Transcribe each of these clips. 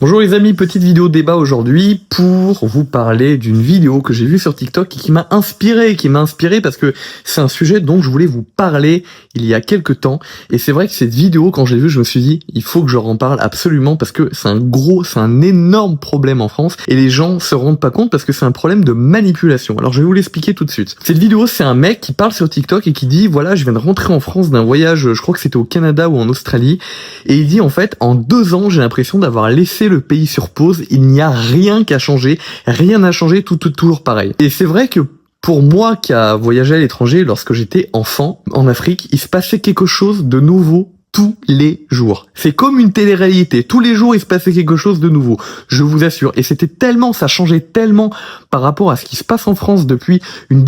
Bonjour les amis, petite vidéo débat aujourd'hui pour vous parler d'une vidéo que j'ai vue sur TikTok et qui m'a inspiré parce que c'est un sujet dont je voulais vous parler il y a quelques temps. Et c'est vrai que cette vidéo, quand je l'ai vue, je me suis dit, il faut que je en parle absolument parce que c'est un énorme problème en France et les gens se rendent pas compte parce que c'est un problème de manipulation. Alors je vais vous l'expliquer tout de suite. Cette vidéo, c'est un mec qui parle sur TikTok et qui dit, voilà, je viens de rentrer en France d'un voyage, je crois que c'était au Canada ou en Australie, et il dit en fait, en 2 ans, j'ai l'impression d'avoir laissé le pays sur pause, il n'y a rien qu'à changer, rien n'a changé, tout toujours pareil. Et c'est vrai que pour moi qui a voyagé à l'étranger lorsque j'étais enfant en Afrique, il se passait quelque chose de nouveau tous les jours. C'est comme une télé-réalité. Tous les jours, il se passait quelque chose de nouveau. Je vous assure. Et ça changeait tellement par rapport à ce qui se passe en France depuis une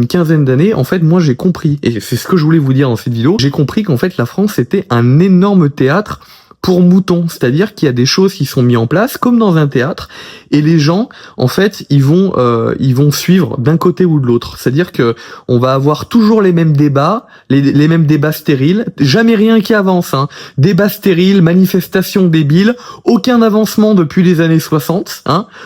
quinzaine d'années. En fait, moi, j'ai compris. Et c'est ce que je voulais vous dire dans cette vidéo. J'ai compris qu'en fait, la France, c'était un énorme théâtre pour moutons, c'est-à-dire qu'il y a des choses qui sont mises en place comme dans un théâtre et les gens en fait ils vont suivre d'un côté ou de l'autre, c'est-à-dire que on va avoir toujours les mêmes débats, les mêmes débats stériles, jamais rien qui avance, débats stériles, manifestations débiles, aucun avancement depuis les années 60,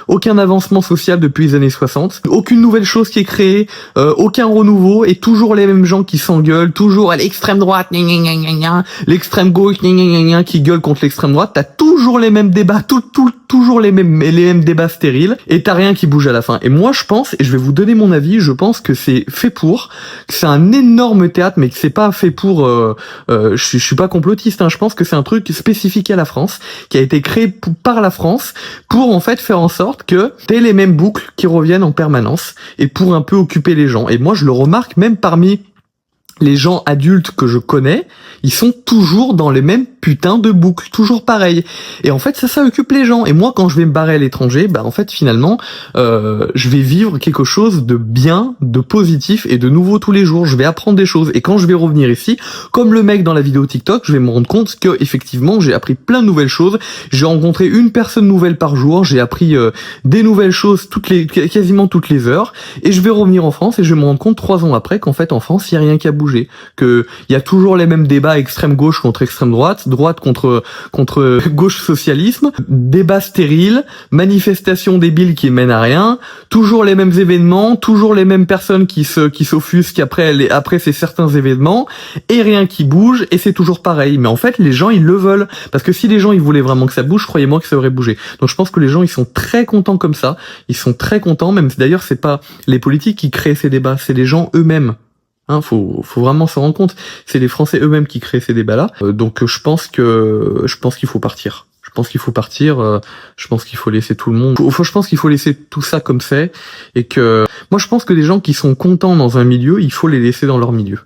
aucun avancement social depuis les années 60, aucune nouvelle chose qui est créée, aucun renouveau et toujours les mêmes gens qui s'engueulent, toujours à l'extrême droite, l'extrême gauche, qui gueule contre l'extrême droite, t'as toujours les mêmes débats, toujours les mêmes débats stériles, et t'as rien qui bouge à la fin. Et moi, je pense, et je vais vous donner mon avis, je pense que c'est fait pour, que c'est un énorme théâtre, mais que c'est pas fait pour, je suis pas complotiste, je pense que c'est un truc spécifique à la France, qui a été créé par la France, pour en fait faire en sorte que t'aies les mêmes boucles qui reviennent en permanence, et pour un peu occuper les gens. Et moi, je le remarque même parmi les gens adultes que je connais, ils sont toujours dans les mêmes putains de boucles, toujours pareil. Et en fait, ça occupe les gens. Et moi, quand je vais me barrer à l'étranger, en fait, finalement, je vais vivre quelque chose de bien, de positif et de nouveau tous les jours. Je vais apprendre des choses. Et quand je vais revenir ici, comme le mec dans la vidéo TikTok, je vais me rendre compte que effectivement, j'ai appris plein de nouvelles choses. J'ai rencontré une personne nouvelle par jour. J'ai appris des nouvelles choses quasiment toutes les heures. Et je vais revenir en France et je vais me rendre compte 3 ans après qu'en fait, en France, il y a rien qui a bougé. Que il y a toujours les mêmes débats, extrême gauche contre extrême droite, droite contre gauche socialisme, débats stériles, manifestations débiles qui mènent à rien, toujours les mêmes événements, toujours les mêmes personnes qui s'offusquent après ces certains événements, et rien qui bouge, et c'est toujours pareil. Mais en fait, les gens, ils le veulent. Parce que si les gens, ils voulaient vraiment que ça bouge, croyez-moi que ça aurait bougé. Donc je pense que les gens, ils sont très contents comme ça. Ils sont très contents, même d'ailleurs, c'est pas les politiques qui créent ces débats, c'est les gens eux-mêmes. Faut vraiment s'en rendre compte. C'est les Français eux-mêmes qui créent ces débats-là. Donc je pense qu'il faut partir. Je pense qu'il faut laisser tout le monde. Je pense qu'il faut laisser tout ça comme c'est. Et que moi je pense que des gens qui sont contents dans un milieu, il faut les laisser dans leur milieu.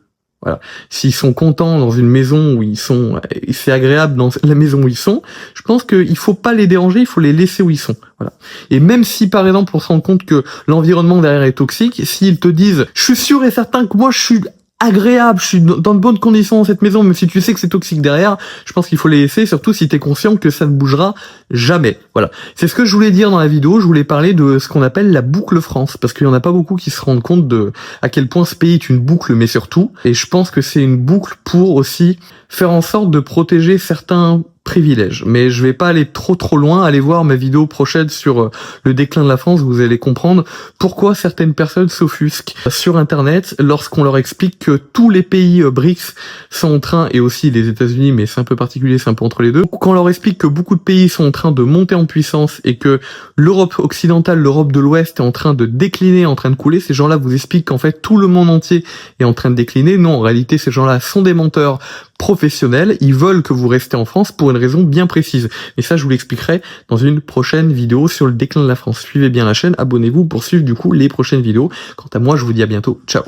Voilà. S'ils sont contents dans une maison où ils sont, c'est agréable dans la maison où ils sont, je pense qu'il faut pas les déranger, il faut les laisser où ils sont. Voilà. Et même si, par exemple, on se rend compte que l'environnement derrière est toxique, s'ils te disent, je suis sûr et certain que moi je suis agréable, je suis dans de bonnes conditions dans cette maison, même si tu sais que c'est toxique derrière, je pense qu'il faut les laisser, surtout si t'es conscient que ça ne bougera jamais. Voilà. C'est ce que je voulais dire dans la vidéo, je voulais parler de ce qu'on appelle la boucle France, parce qu'il y en a pas beaucoup qui se rendent compte de à quel point ce pays est une boucle, mais surtout, et je pense que c'est une boucle pour aussi faire en sorte de protéger certains privilèges. Mais je vais pas aller trop loin, allez voir ma vidéo prochaine sur le déclin de la France, vous allez comprendre pourquoi certaines personnes s'offusquent sur internet lorsqu'on leur explique que tous les pays BRICS sont en train, et aussi les États-Unis, mais c'est un peu particulier, c'est un peu entre les deux, quand on leur explique que beaucoup de pays sont en train de monter en puissance et que l'Europe occidentale, l'Europe de l'Ouest est en train de décliner, en train de couler, ces gens-là vous expliquent qu'en fait tout le monde entier est en train de décliner. Non, en réalité ces gens-là sont des menteurs professionnels, ils veulent que vous restez en France pour une raison bien précise. Et ça, je vous l'expliquerai dans une prochaine vidéo sur le déclin de la France. Suivez bien la chaîne, abonnez-vous pour suivre du coup les prochaines vidéos. Quant à moi, je vous dis à bientôt. Ciao.